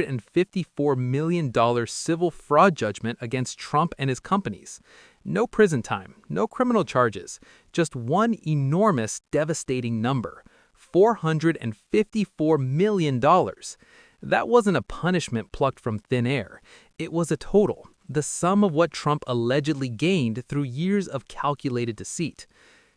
$54 million civil fraud judgment against Trump and his companies. No prison time, no criminal charges, just one enormous, devastating number: $454 million. That wasn't a punishment plucked from thin air. It was a total, the sum of what Trump allegedly gained through years of calculated deceit.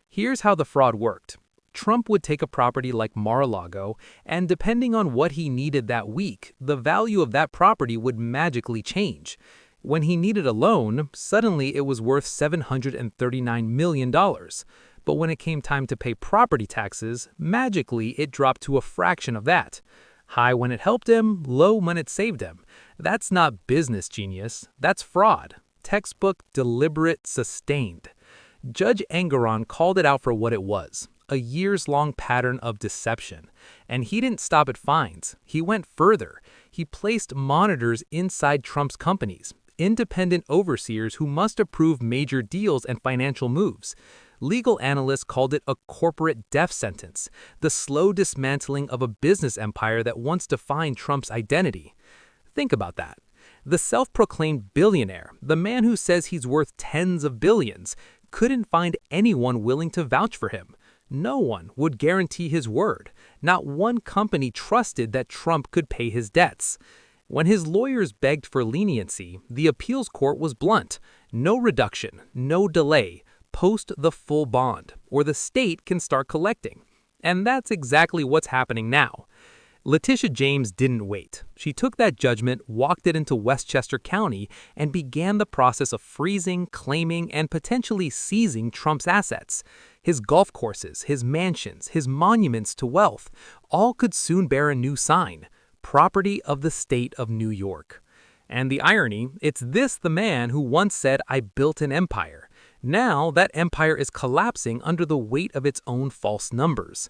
Here's how the fraud worked. Trump would take a property like Mar-a-Lago, and depending on what he needed that week, the value of that property would magically change. When he needed a loan, suddenly it was worth $739 million. But when it came time to pay property taxes, magically it dropped to a fraction of that. High when it helped him, low when it saved him. That's not business genius, that's fraud. Textbook, deliberate, sustained. Judge Engoron called it out for what it was: a years-long pattern of deception. And he didn't stop at fines. He went further. He placed monitors inside Trump's companies, independent overseers who must approve major deals and financial moves. Legal analysts called it a corporate death sentence, the slow dismantling of a business empire that once defined Trump's identity. Think about that. The self-proclaimed billionaire, the man who says he's worth tens of billions, couldn't find anyone willing to vouch for him. No one would guarantee his word. Not one company trusted that Trump could pay his debts. When his lawyers begged for leniency, the appeals court was blunt: no reduction, no delay, post the full bond, or the state can start collecting. And that's exactly what's happening now. Letitia James didn't wait. She took that judgment, walked it into Westchester County, and began the process of freezing, claiming, and potentially seizing Trump's assets. His golf courses, his mansions, his monuments to wealth, all could soon bear a new sign: property of the state of New York. And the irony, it's the man who once said, "I built an empire." Now that empire is collapsing under the weight of its own false numbers.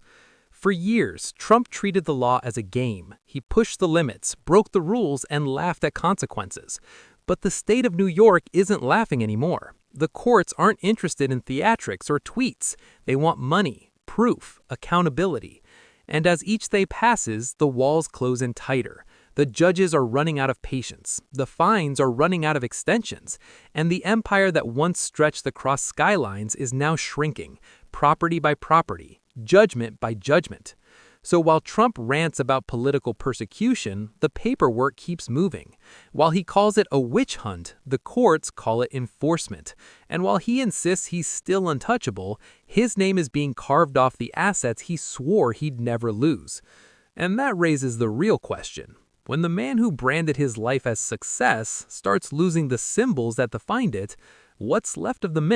For years, Trump treated the law as a game. He pushed the limits, broke the rules, and laughed at consequences. But the state of New York isn't laughing anymore. The courts aren't interested in theatrics or tweets. They want money, proof, accountability. And as each day passes, the walls close in tighter. The judges are running out of patience. The fines are running out of extensions. And the empire that once stretched across skylines is now shrinking, property by property, judgment by judgment. So while Trump rants about political persecution, the paperwork keeps moving. While he calls it a witch hunt, the courts call it enforcement. And while he insists he's still untouchable, his name is being carved off the assets he swore he'd never lose. And that raises the real question. When the man who branded his life as success starts losing the symbols that defined it, what's left of the myth?